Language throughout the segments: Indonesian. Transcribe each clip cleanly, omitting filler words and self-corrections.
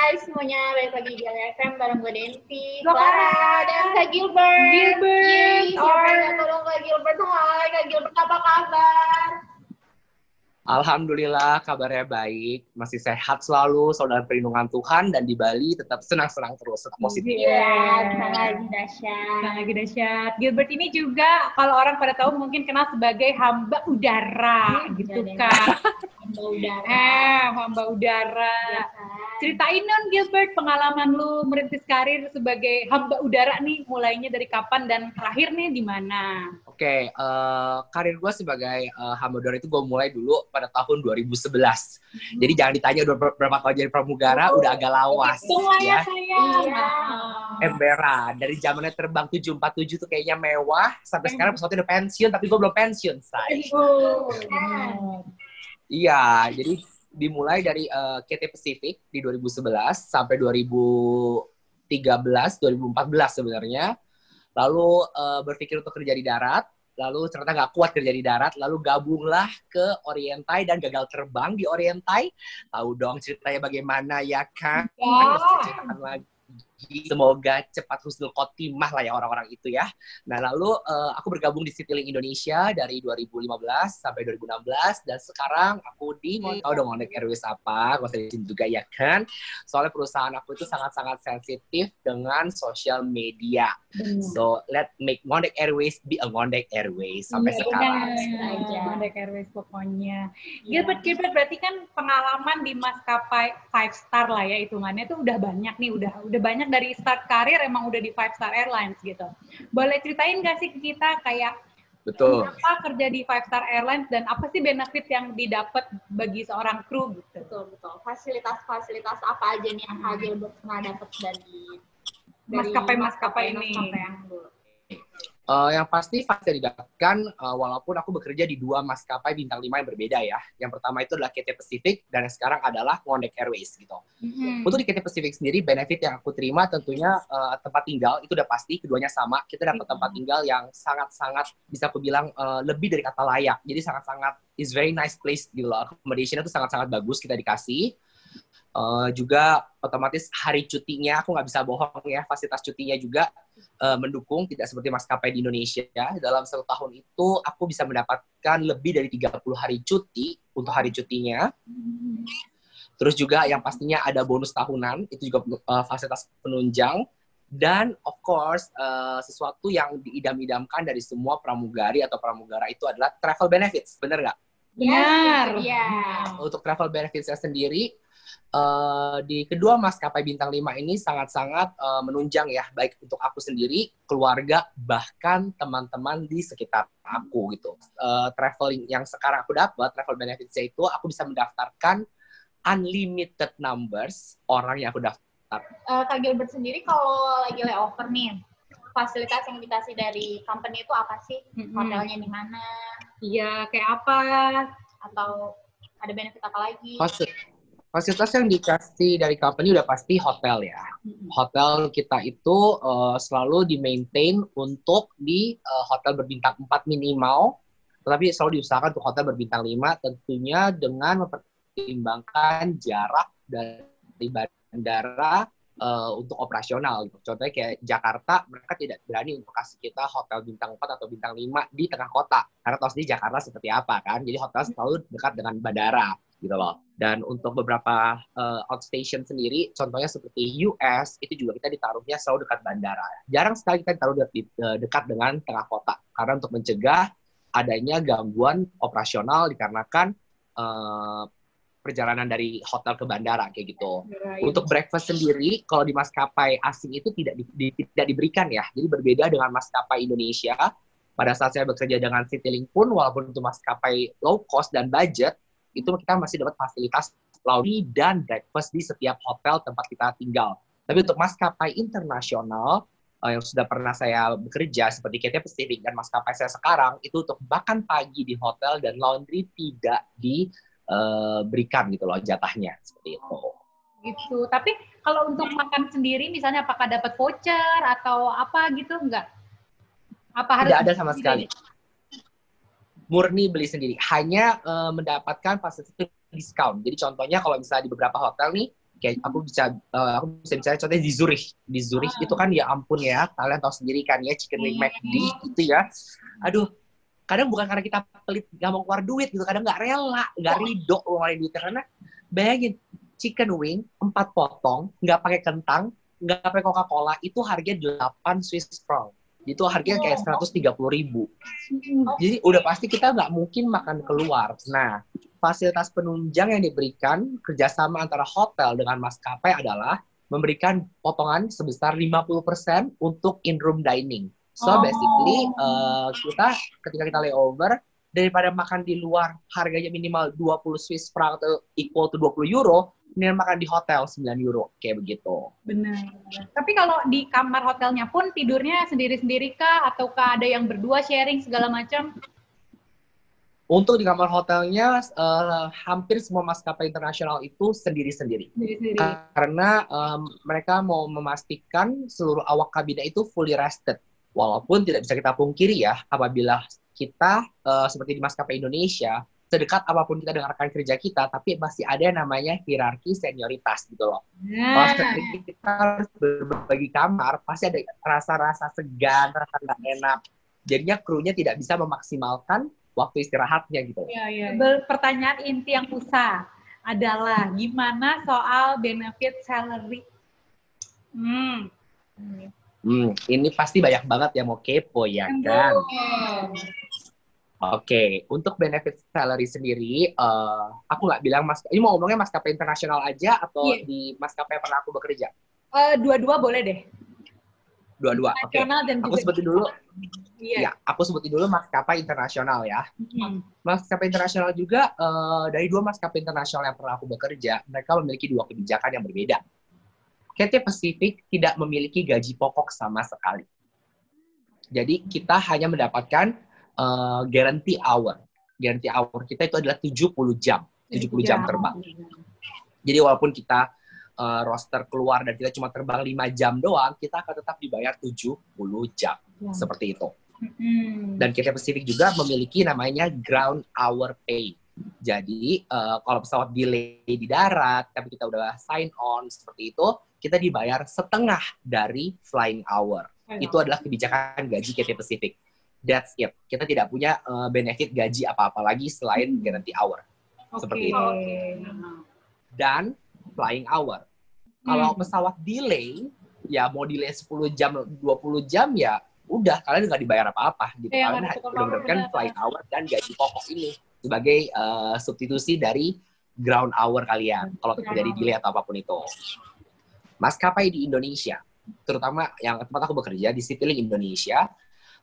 Hai semuanya, balik lagi di Galeri FM bareng gue Denti, Clara, Clara, dan Kak Gilbert. Gilbert, Siapa yang gak tolong Kak Gilbert? Hai Kak Gilbert, apa kabar? Alhamdulillah kabarnya baik, masih sehat selalu, selalu dalam perlindungan Tuhan, dan di Bali tetap senang-senang terus, tetap positif. Iya, kita lagi dahsyat. Kita lagi dahsyat. Gilbert ini juga kalau orang pada tahu mungkin kenal sebagai hamba udara, gitu kan? Hamba udara. Hamba udara. Ya, kan? Ceritain dong Gilbert pengalaman lu merintis karir sebagai hamba udara nih, mulainya dari kapan dan terakhir nih di mana? Oke, karir gue sebagai hamba udara itu gue mulai dulu pada tahun 2011. Jadi jangan ditanya udah berapa tahun jadi pramugara, udah agak lawas. Ya, sayang. Iya. Emberan, dari zamannya terbang 747 tuh kayaknya mewah, sampai sekarang pesawatnya udah pensiun, tapi gue belum pensiun, say. Iya, jadi dimulai dari KT Pacific di 2011 sampai 2013, 2014 sebenarnya. Lalu berpikir untuk kerja di darat, lalu ternyata nggak kuat kerja di darat, lalu gabunglah ke Orientai dan gagal terbang di Orientai. Tahu dong ceritanya bagaimana ya kan? Nggak usah ceritakan lagi. Semoga cepat husnul khotimah lah ya orang-orang itu ya. Nah lalu aku bergabung di Citylink Indonesia dari 2015 sampai 2016 dan sekarang aku tahu dong Mondek Airways apa, gak usah izin juga ya kan. Soalnya perusahaan aku itu sangat-sangat sensitif dengan social media. So let make Mondek Airways be a Mondek Airways sampai sekarang. Mondek Airways pokoknya. Gilbert berarti kan pengalaman di maskapai 5 star lah ya hitungannya tuh udah banyak nih, udah banyak dari start karir emang udah di 5 star airlines gitu. Boleh ceritain gak sih ke kita kayak betul apa kerja di 5 star airlines dan apa sih benefit yang didapat bagi seorang kru gitu? Betul. Fasilitas apa aja nih yang Kak Gilbert pernah dapat dari maskapai ini? yang dulu. Yang pasti didapatkan walaupun aku bekerja di 2 maskapai bintang 5 yang berbeda ya. Yang pertama itu adalah KT Pacific dan yang sekarang adalah Mondek Airways gitu. Untuk di KT Pacific sendiri benefit yang aku terima tentunya tempat tinggal itu udah pasti keduanya sama. Kita dapat tempat tinggal yang sangat-sangat bisa aku bilang lebih dari kata layak. Jadi sangat-sangat is very nice place gitu loh. Accommodation-nya tuh sangat-sangat bagus kita dikasih. Juga otomatis hari cutinya aku nggak bisa bohong ya, fasilitas cutinya juga mendukung, tidak seperti maskapai di Indonesia. Dalam 1 tahun itu aku bisa mendapatkan lebih dari 30 hari cuti untuk hari cutinya. Terus juga yang pastinya ada bonus tahunan, itu juga fasilitas penunjang. Dan of course sesuatu yang diidam-idamkan dari semua pramugari atau pramugara itu adalah travel benefits, bener nggak? Benar. Iya. Untuk travel benefits-nya sendiri, di kedua maskapai bintang 5 ini sangat-sangat menunjang ya, baik untuk aku sendiri, keluarga, bahkan teman-teman di sekitar aku gitu. Traveling yang sekarang aku dapat, travel benefits-nya itu aku bisa mendaftarkan unlimited numbers orang yang aku daftar. Kak Gilbert sendiri kalau lagi layover nih, fasilitas yang dikasih dari company itu apa sih? Hotelnya di mana? Iya, kayak apa? Atau ada benefit apa lagi? Fasilitas yang dikasih dari company udah pasti hotel ya. Hotel kita itu selalu di-maintain untuk di hotel berbintang 4 minimal, tetapi selalu diusahakan untuk hotel berbintang 5 tentunya dengan mempertimbangkan jarak dari bandara untuk operasional gitu. Contohnya kayak Jakarta, mereka tidak berani untuk kasih kita hotel bintang 4 atau bintang 5 di tengah kota. Karena tahu sendiri Jakarta seperti apa kan. Jadi hotel selalu dekat dengan bandara gitu loh. Dan untuk beberapa outstation sendiri, contohnya seperti US, itu juga kita ditaruhnya selalu dekat bandara. Jarang sekali kita ditaruh dekat dengan tengah kota. Karena untuk mencegah adanya gangguan operasional dikarenakan perjalanan dari hotel ke bandara kayak gitu. Untuk breakfast sendiri, kalau di maskapai asing itu tidak diberikan ya. Jadi berbeda dengan maskapai Indonesia. Pada saat saya bekerja dengan Citylink pun, walaupun itu maskapai low cost dan budget, itu kita masih dapat fasilitas laundry dan breakfast di setiap hotel tempat kita tinggal. Tapi untuk maskapai internasional yang sudah pernah saya bekerja seperti KT Pacific dan maskapai saya sekarang, itu untuk makan pagi di hotel dan laundry tidak diberikan gitu loh jatahnya seperti itu. Gitu. Tapi kalau untuk makan sendiri misalnya apakah dapat voucher atau apa gitu enggak? Apa harus tidak ada sama sekali. Murni beli sendiri. Hanya mendapatkan fasilitas diskon. Jadi contohnya kalau misalnya di beberapa hotel nih, Kayak aku bisa bicara contohnya di Zurich. Di Zurich itu kan ya ampun ya, kalian tahu sendiri kan ya chicken wing McD itu ya. Aduh, kadang bukan karena kita pelit gak mau keluar duit gitu, kadang nggak rela, nggak ridho ngeluarin duit karena bayangin chicken wing 4 potong, nggak pakai kentang, nggak pakai Coca-Cola, itu harganya 8 Swiss franc. Itu harganya kayak 130.000. Jadi udah pasti kita nggak mungkin makan keluar. Nah, fasilitas penunjang yang diberikan kerjasama antara hotel dengan maskapai adalah memberikan potongan sebesar 50% untuk in-room dining. So basically kita ketika kita layover, daripada makan di luar harganya minimal 20 Swiss franc atau equal to 20 euro, ini makan di hotel 9 euro, kayak begitu. Benar. Tapi kalau di kamar hotelnya pun tidurnya sendiri-sendiri kah? Ataukah ada yang berdua sharing segala macam? Untuk di kamar hotelnya, hampir semua maskapai internasional itu sendiri-sendiri. Karena mereka mau memastikan seluruh awak kabinnya itu fully rested. Walaupun tidak bisa kita pungkiri ya, apabila kita, seperti di maskapai Indonesia, sedekat apapun kita dengarkan kerja kita, tapi masih ada yang namanya hierarki senioritas gitu loh. Kalau kita harus berbagi kamar, pasti ada rasa-rasa segan, rasa nggak enak. Jadinya krunya tidak bisa memaksimalkan waktu istirahatnya gitu. Pertanyaan inti yang usah adalah gimana soal benefit salary? Ini pasti banyak banget yang mau kepo ya kan? Oke, untuk benefit salary sendiri, aku nggak bilang ini mau ngomongnya maskapai internasional aja atau di maskapai yang pernah aku bekerja? Dua-dua boleh deh. Dua-dua, oke. Aku sebutin dulu. Ya, aku sebutin dulu maskapai internasional ya. Maskapai internasional juga, dari 2 maskapai internasional yang pernah aku bekerja, mereka memiliki 2 kebijakan yang berbeda. Cathay Pacific tidak memiliki gaji pokok sama sekali. Jadi kita hanya mendapatkan guarantee hour. Guarantee hour kita itu adalah 70 jam. 70 jam terbang. Jadi walaupun kita roster keluar dan kita cuma terbang 5 jam doang, kita akan tetap dibayar 70 jam. Seperti itu. Dan Cathay Pacific juga memiliki namanya ground hour pay. Jadi kalau pesawat delay di darat, tapi kita udah sign on seperti itu, kita dibayar setengah dari flying hour. Itu adalah kebijakan gaji Cathay Pacific. That's it. Kita tidak punya benefit gaji apa-apa lagi selain guarantee hour. Seperti itu. Dan flying hour. Kalau pesawat delay, ya mau delay 10 jam, 20 jam, ya udah, kalian nggak dibayar apa-apa. Gitu. Kalian benar-benar flying hour dan gaji pokok ini sebagai substitusi dari ground hour kalian. Kalau terjadi delay atau apapun itu. Maskapai di Indonesia, terutama yang tempat aku bekerja, di Citylink Indonesia,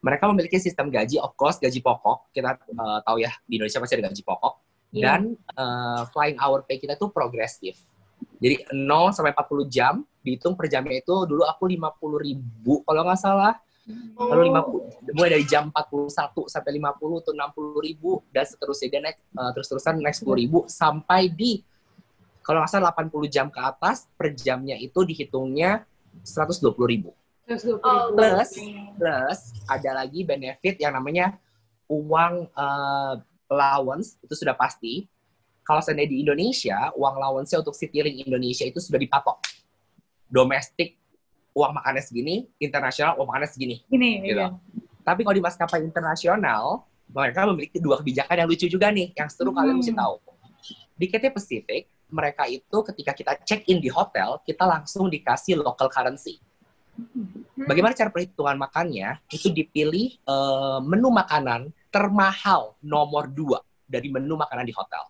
mereka memiliki sistem gaji, of course, gaji pokok. Kita tahu ya, di Indonesia pasti ada gaji pokok. Dan flying hour pay kita tuh progresif. Jadi 0 sampai 40 jam, dihitung per jamnya itu, dulu aku 50.000 kalau nggak salah. Lalu 50, mulai dari jam 41 sampai 50 itu 60.000, dan seterusnya. Dan terus-terusan naik 10.000, sampai di, kalau nggak salah 80 jam ke atas, per jamnya itu dihitungnya 120.000. Plus ada lagi benefit yang namanya uang allowance, itu sudah pasti. Kalau seandainya di Indonesia, uang allowance-nya untuk Citylink Indonesia itu sudah dipatok. Domestik, uang makannya segini, internasional, uang makannya segini. Gitu. Tapi kalau di maskapai internasional, mereka memiliki 2 kebijakan yang lucu juga nih, yang seru kalian mesti tahu. Di Cathay Pacific, mereka itu ketika kita check-in di hotel, kita langsung dikasih local currency. Bagaimana cara perhitungan makannya? Itu dipilih menu makanan termahal nomor 2 dari menu makanan di hotel.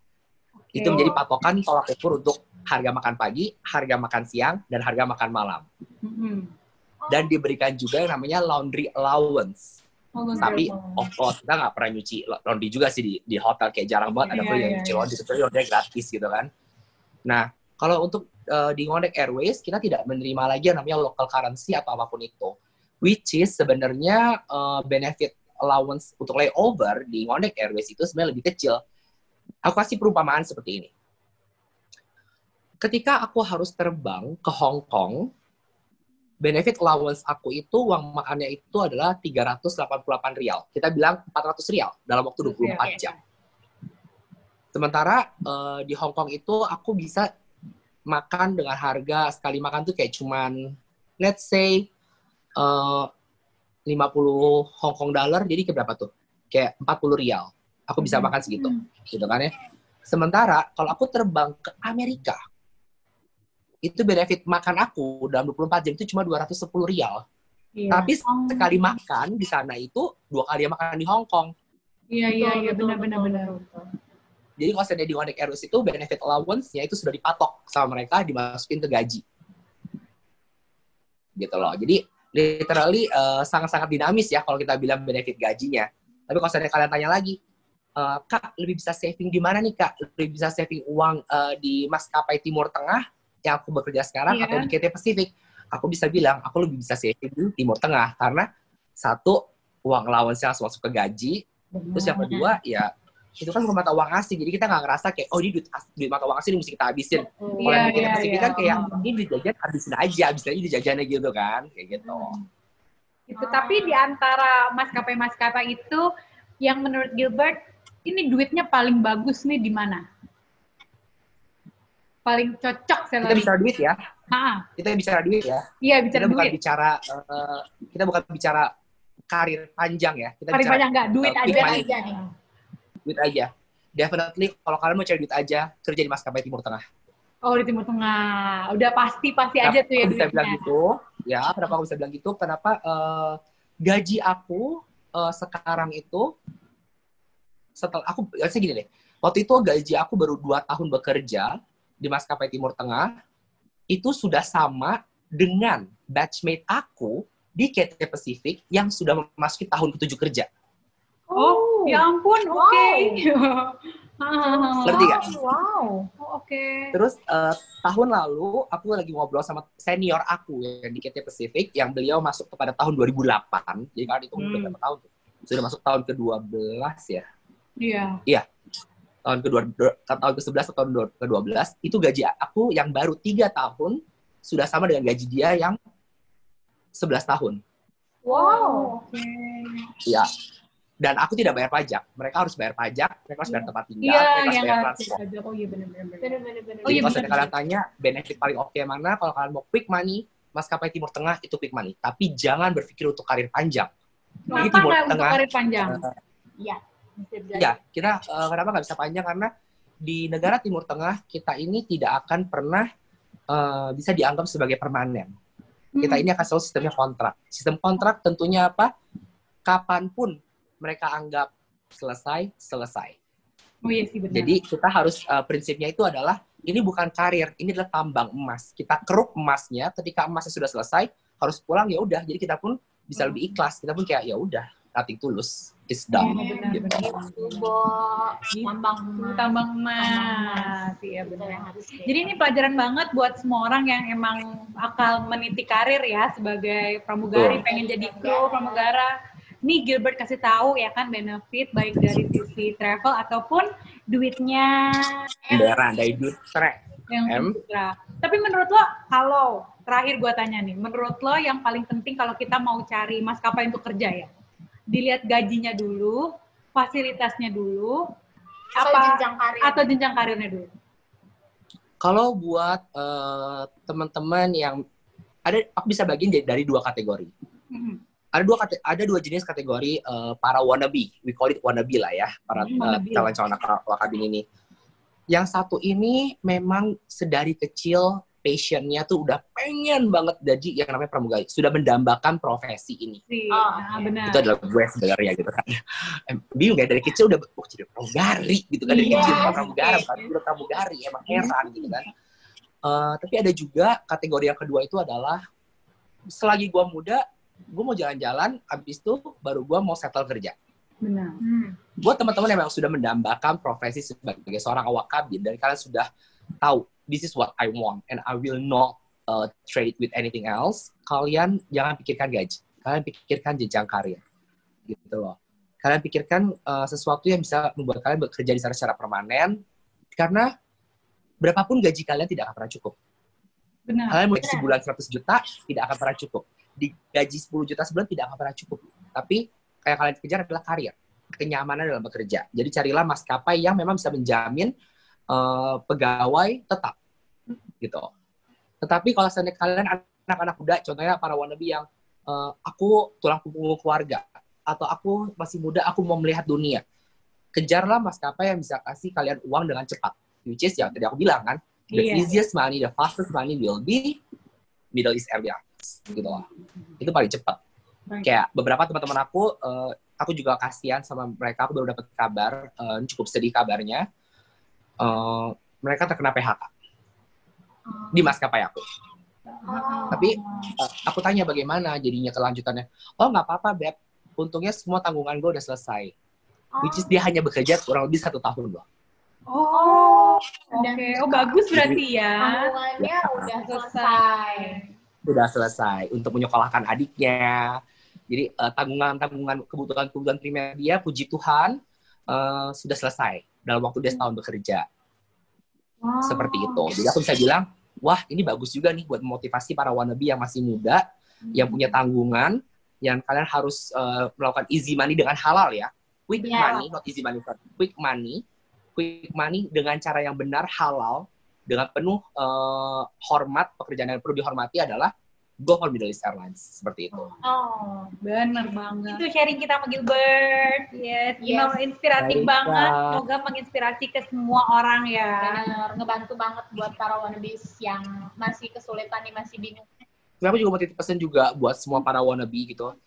Itu menjadi patokan tolak ukur untuk harga makan pagi, harga makan siang, dan harga makan malam. Dan diberikan juga yang namanya laundry allowance. Tapi of course kita nggak pernah nyuci laundry juga sih di hotel, kayak jarang banget ada yang nyuci laundry, kecuali laundry gratis gitu kan. Nah, kalau untuk di Ngondek Airways, kita tidak menerima lagi yang namanya local currency atau apapun itu. Which is sebenarnya benefit allowance untuk layover di Ngondek Airways itu sebenarnya lebih kecil. Aku kasih perumpamaan seperti ini. Ketika aku harus terbang ke Hong Kong, benefit allowance aku itu, uang makannya itu adalah 388 rial. Kita bilang 400 rial dalam waktu 24 jam. Sementara di Hong Kong itu aku bisa makan dengan harga sekali makan tuh kayak cuman let's say 50 Hong Kong dollar, jadi ke berapa tuh? Kayak 40 rial. Aku bisa makan segitu, gitu kan ya. Sementara kalau aku terbang ke Amerika, itu benefit makan aku dalam 24 jam itu cuma 210 rial. Tapi sekali makan di sana itu 2 kali makan di Hong Kong. Iya, benar. Jadi kalau saya di Connect Airways itu benefit allowance-nya itu sudah dipatok sama mereka, dimasukin ke gaji. Gitu loh. Jadi literally sangat-sangat dinamis ya kalau kita bilang benefit gajinya. Tapi kalau saya kalian tanya lagi, Kak, lebih bisa saving di mana nih, Kak? Lebih bisa saving uang di maskapai Timur Tengah yang aku bekerja sekarang atau di Cathay Pacific? Aku bisa bilang, aku lebih bisa saving di Timur Tengah. Karena satu, uang allowance-nya langsung masuk ke gaji. Terus yang kedua, ya itu kan bukan mata uang asing. Jadi kita nggak ngerasa kayak, oh ini duit mata uang asing ini mesti kita habisin. Kalau yang di Cathay Pacific kan kayak, ini duit jajan habisin aja di jajannya gitu kan. Kayak gitu. Itu tapi di antara maskapai-maskapai itu, yang menurut Gilbert, ini duitnya paling bagus nih di mana? Paling cocok Kita bicara duit ya. Kita bicara duit ya. Iya, bicara duit. Kita bukan bicara karir panjang ya. Kita karir bicara panjang enggak, duit aja nih. Duit aja. Definitely kalau kalian mau cari duit aja, kerja di maskapai Timur Tengah. Oh, di Timur Tengah. Udah pasti aja tuh ya duitnya. Bisa bilang gitu. Ya, kenapa aku bisa bilang gitu? Kenapa gaji aku sekarang itu setelah aku gini deh. Waktu itu gaji aku baru 2 tahun bekerja di maskapai Timur Tengah, itu sudah sama dengan batchmate aku di Cathay Pacific yang sudah memasuki tahun ke-7 kerja. Oh, ya ampun, oke. Ngerti gak? Wow, oke. Terus tahun lalu aku lagi ngobrol sama senior aku yang di Cathay Pacific, yang beliau masuk kepada tahun 2008. Jadi kan itu udah berapa tahun tuh? Sudah masuk tahun ke-12 ya? Iya. Tahun ke-11 atau tahun ke-12, itu gaji aku yang baru 3 tahun sudah sama dengan gaji dia yang 11 tahun. Wow. Iya. Dan aku tidak bayar pajak. Mereka harus bayar pajak, mereka harus bayar tempat tinggal, mereka harus bayar transport. Oh iya, benar. Jadi kalau kalian tanya, benefit paling oke mana, kalau kalian mau quick money, maskapai Timur Tengah itu quick money. Tapi jangan berpikir untuk karir panjang. Kenapa nggak untuk karir panjang? Iya, kita kenapa nggak bisa panjang? Karena di negara Timur Tengah, kita ini tidak akan pernah bisa dianggap sebagai permanen. Kita ini akan selalu sistemnya kontrak. Sistem kontrak tentunya apa? Kapanpun mereka anggap selesai. Oh iya sih, benar. Jadi kita harus, prinsipnya itu adalah, ini bukan karir, ini adalah tambang emas. Kita keruk emasnya, ketika emasnya sudah selesai, harus pulang, ya udah. Jadi kita pun bisa lebih ikhlas. Kita pun kayak, ya udah, nothing tulus. It's done. Benar. Tambang emas. Iya, benar. Jadi ini pelajaran banget buat semua orang yang emang akal meniti karir ya, sebagai pramugari, pengen jadi kru pramugara. Nih Gilbert kasih tahu ya kan benefit baik dari sisi travel ataupun duitnya dari duit track. Tapi menurut lo, kalau terakhir gue tanya nih, menurut lo yang paling penting kalau kita mau cari maskapai untuk kerja ya, dilihat gajinya dulu, fasilitasnya dulu, atau jenjang karirnya dulu? Kalau buat teman-teman yang aku bisa bagiin dari 2 kategori. Ada dua jenis kategori para wannabe, we call it wannabe lah ya, para calon-calon awak kabin ini. Yang satu ini memang sedari kecil passionnya tuh udah pengen banget jadi yang namanya pramugari, sudah mendambakan profesi ini. Benar. Itu adalah gue sebenarnya gitu kan. Bingung ya, dari kecil udah jadi pramugari gitu kan, dari kecil pramugari, emang heran gitu kan. Tapi ada juga kategori yang kedua itu adalah selagi gue muda, gue mau jalan-jalan, abis itu baru gue mau settle kerja. Benar. Buat teman-teman yang memang sudah mendambakan profesi sebagai seorang awak kabin, dan kalian sudah tahu, this is what I want, and I will not trade with anything else, kalian jangan pikirkan gaji. Kalian pikirkan jenjang karir. Gitu loh. Kalian pikirkan sesuatu yang bisa membuat kalian bekerja di sana secara permanen, karena berapapun gaji kalian tidak akan pernah cukup. Benar. Kalian mau sebulan 100 juta, tidak akan pernah cukup. Digaji 10 juta sebulan tidak akan pernah cukup. Tapi yang kalian kejar adalah karir, kenyamanan dalam bekerja. Jadi carilah maskapai yang memang bisa menjamin pegawai tetap. gitu. Tetapi kalau seandainya kalian anak-anak muda, contohnya para wannabe yang aku tulang punggung keluarga, atau aku masih muda, aku mau melihat dunia, kejarlah maskapai yang bisa kasih kalian uang dengan cepat. Which is yang tadi aku bilang kan, the easiest money, the fastest money will be Middle East Airlines, gitu loh. Itu paling cepat. Kayak beberapa teman-teman aku juga kasihan sama mereka, aku baru dapat kabar, cukup sedih kabarnya, mereka terkena PHK di maskapai aku. Tapi aku tanya bagaimana jadinya kelanjutannya. Oh nggak apa-apa Beb, untungnya semua tanggungan gue udah selesai. Which is dia hanya bekerja kurang lebih 1 tahun loh. Oh, oke. Oh bagus berarti ya. Tanggungannya udah selesai. Udah selesai untuk menyekolahkan adiknya. Jadi tanggungan kebutuhan primer dia, puji Tuhan, sudah selesai dalam waktu dia setahun bekerja. Seperti itu. Jadi aku bisa bilang, wah ini bagus juga nih buat memotivasi para wannabe yang masih muda, yang punya tanggungan, yang kalian harus melakukan easy money dengan halal ya. Quick money, not easy money, but quick money dengan cara yang benar, halal, dengan penuh hormat, pekerjaan yang perlu dihormati adalah go for Middle East Airlines, seperti itu. Oh, bener banget. Itu sharing kita sama Gilbert. Yes. Inspiratif banget. Semoga menginspirasi ke semua orang ya. Bener, ngebantu banget buat para wannabes yang masih kesulitan nih, masih bingung. Aku juga mau titip pesan juga buat semua para wannabe gitu.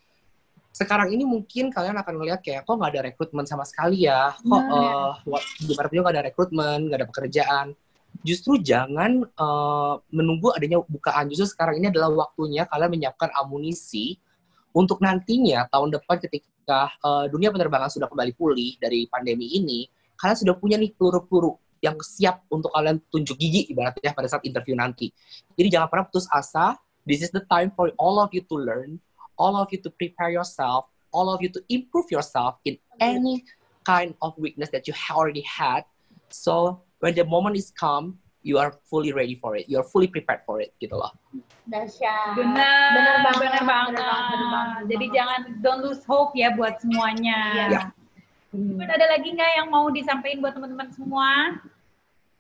Sekarang ini mungkin kalian akan ngeliat kayak, kok nggak ada rekrutmen sama sekali ya? Kok di Departemen nggak ada rekrutmen, nggak ada pekerjaan? Justru jangan menunggu adanya bukaan. Justru sekarang ini adalah waktunya kalian menyiapkan amunisi untuk nantinya tahun depan ketika dunia penerbangan sudah kembali pulih dari pandemi ini, kalian sudah punya nih peluru-peluru yang siap untuk kalian tunjuk gigi ibaratnya pada saat interview nanti. Jadi jangan pernah putus asa. This is the time for all of you to learn, all of you to prepare yourself, all of you to improve yourself in any kind of weakness that you already had. So when the moment is come, you are fully ready for it. You are fully prepared for it, gitu loh. Dahsyat. Bener banget. Jadi jangan don't lose hope ya buat semuanya. Iya. Ada lagi nggak yang mau disampaikan buat teman-teman semua?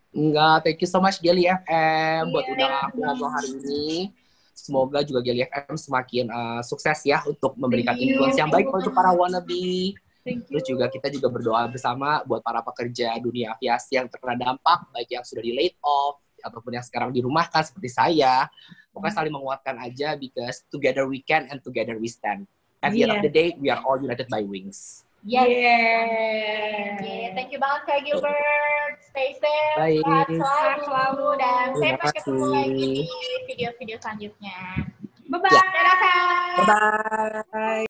Enggak, thank you so much Geli FM buat undang aku ngobrol hari ini. Semoga juga Geli FM semakin sukses ya untuk memberikan influence yang baik untuk para wannabe. Terus juga kita juga berdoa bersama buat para pekerja dunia aviasi yang terkena dampak, baik yang sudah di laid off ataupun yang sekarang dirumahkan seperti saya. Pokoknya saling menguatkan aja, because together we can and together we stand. At the end of the day, we are all united by wings. Thank you banget Kak Gilbert. Stay safe, sehat selalu, dan sampai ketemu lagi di video-video selanjutnya. Bye-bye. Dadah. Bye-bye.